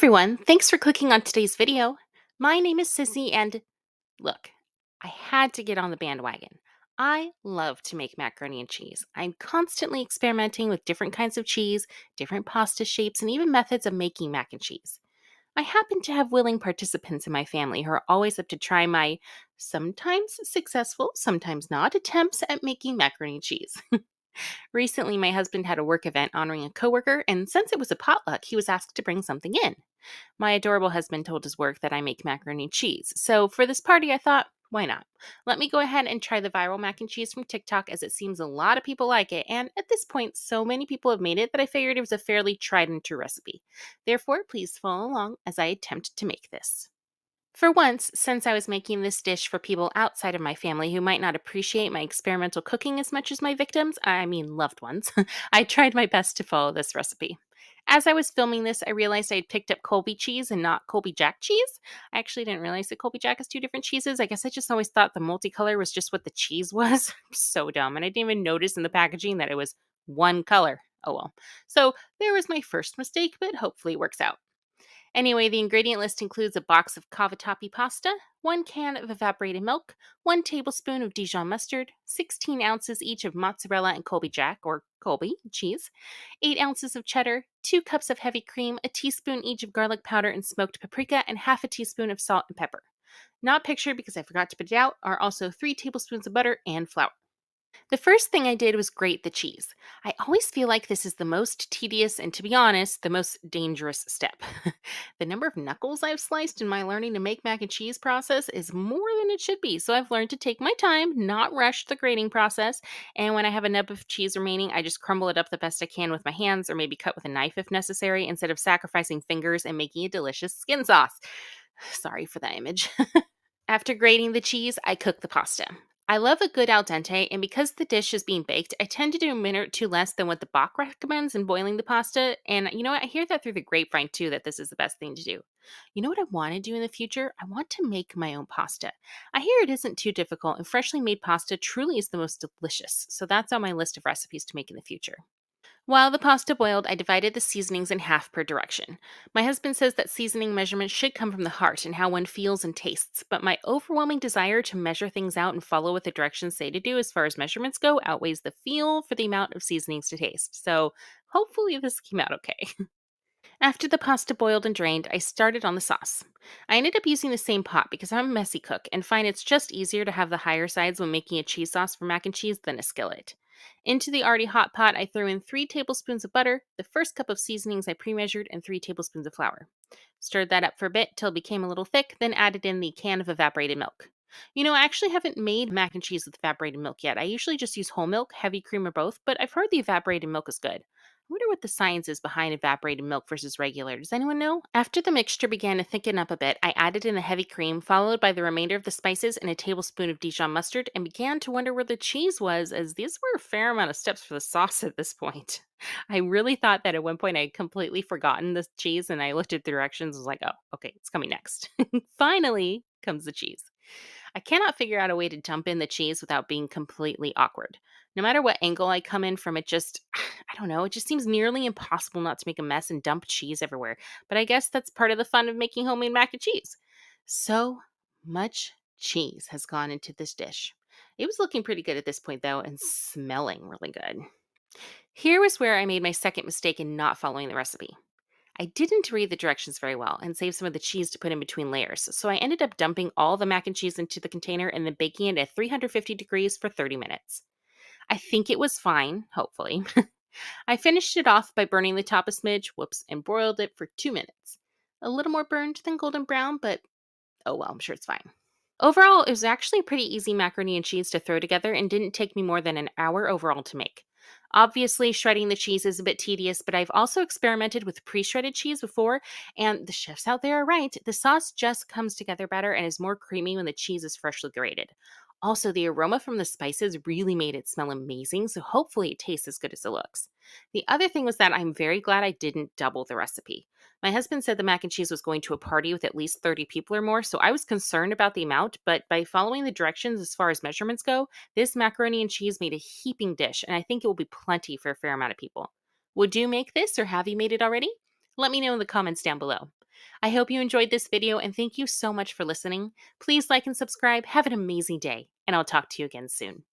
everyone, thanks for clicking on today's video. My name is Sissy, and look, I had to get on the bandwagon. I love to make macaroni and cheese. I'm constantly experimenting with different kinds of cheese, different pasta shapes, and even methods of making mac and cheese. I happen to have willing participants in my family who are always up to try my sometimes successful, sometimes not attempts at making macaroni and cheese. Recently, my husband had a work event honoring a coworker, and since it was a potluck, he was asked to bring something in. My adorable husband told his work that I make macaroni and cheese. So for this party, I thought, why not? Let me go ahead and try the viral mac and cheese from TikTok as it seems a lot of people like it. And at this point, so many people have made it that I figured it was a fairly tried and true recipe. Therefore, please follow along as I attempt to make this. For once, since I was making this dish for people outside of my family who might not appreciate my experimental cooking as much as my victims, I mean loved ones, I tried my best to follow this recipe. As I was filming this, I realized I had picked up Colby cheese and not Colby Jack cheese. I actually didn't realize that Colby Jack is two different cheeses. I guess I just always thought the multicolor was just what the cheese was. I'm so dumb. And I didn't even notice in the packaging that it was one color. Oh well. So there was my first mistake, but hopefully it works out. Anyway, the ingredient list includes a box of cavatappi pasta, 1 can of evaporated milk, 1 tablespoon of Dijon mustard, 16 ounces each of mozzarella and Colby Jack or Colby cheese, 8 ounces of cheddar, 2 cups of heavy cream, a teaspoon each of garlic powder and smoked paprika, and half a teaspoon of salt and pepper. Not pictured because I forgot to put it out are also 3 tablespoons of butter and flour. The first thing I did was grate the cheese. I always feel like this is the most tedious and, to be honest, the most dangerous step. The number of knuckles I've sliced in my learning to make mac and cheese process is more than it should be, so I've learned to take my time, not rush the grating process, and when I have a nub of cheese remaining, I just crumble it up the best I can with my hands or maybe cut with a knife if necessary instead of sacrificing fingers and making a delicious skin sauce. Sorry for that image. After grating the cheese, I cook the pasta. I love a good al dente, and because the dish is being baked, I tend to do a minute or two less than what the Bach recommends in boiling the pasta. And you know what? I hear that through the grapevine too, that this is the best thing to do. You know what I want to do in the future? I want to make my own pasta. I hear it isn't too difficult, and freshly made pasta truly is the most delicious. So that's on my list of recipes to make in the future. While the pasta boiled, I divided the seasonings in half per direction. My husband says that seasoning measurements should come from the heart and how one feels and tastes, but my overwhelming desire to measure things out and follow what the directions say to do as far as measurements go outweighs the feel for the amount of seasonings to taste. So hopefully this came out okay. After the pasta boiled and drained, I started on the sauce. I ended up using the same pot because I'm a messy cook and find it's just easier to have the higher sides when making a cheese sauce for mac and cheese than a skillet. Into the already hot pot, I threw in 3 tablespoons of butter, the first cup of seasonings I pre measured, and 3 tablespoons of flour. Stirred that up for a bit till it became a little thick, then added in the can of evaporated milk. You know, I actually haven't made mac and cheese with evaporated milk yet. I usually just use whole milk, heavy cream, or both, but I've heard the evaporated milk is good. I wonder what the science is behind evaporated milk versus regular. Does anyone know? After the mixture began to thicken up a bit, I added in the heavy cream, followed by the remainder of the spices and a tablespoon of Dijon mustard, and began to wonder where the cheese was, as these were a fair amount of steps for the sauce at this point. I really thought that at one point I had completely forgotten the cheese, and I looked at the directions and was like, oh, okay, it's coming next. Finally comes the cheese. I cannot figure out a way to dump in the cheese without being completely awkward. No matter what angle I come in from, it just, I don't know, it just seems nearly impossible not to make a mess and dump cheese everywhere. But I guess that's part of the fun of making homemade mac and cheese. So much cheese has gone into this dish. It was looking pretty good at this point, though, and smelling really good. Here was where I made my second mistake in not following the recipe. I didn't read the directions very well and saved some of the cheese to put in between layers, so I ended up dumping all the mac and cheese into the container and then baking it at 350 degrees for 30 minutes. I think it was fine, hopefully. I finished it off by burning the top a smidge, whoops, and broiled it for 2 minutes. A little more burned than golden brown, but oh well, I'm sure it's fine. Overall, it was actually a pretty easy macaroni and cheese to throw together and didn't take me more than an hour overall to make. Obviously, shredding the cheese is a bit tedious, but I've also experimented with pre shredded cheese before, and the chefs out there are right. The sauce just comes together better and is more creamy when the cheese is freshly grated. Also, the aroma from the spices really made it smell amazing, so hopefully it tastes as good as it looks. The other thing was that I'm very glad I didn't double the recipe. My husband said the mac and cheese was going to a party with at least 30 people or more, so I was concerned about the amount, but by following the directions as far as measurements go, this macaroni and cheese made a heaping dish, and I think it will be plenty for a fair amount of people. Would you make this, or have you made it already? Let me know in the comments down below. I hope you enjoyed this video and thank you so much for listening. Please like and subscribe. Have an amazing day, and I'll talk to you again soon.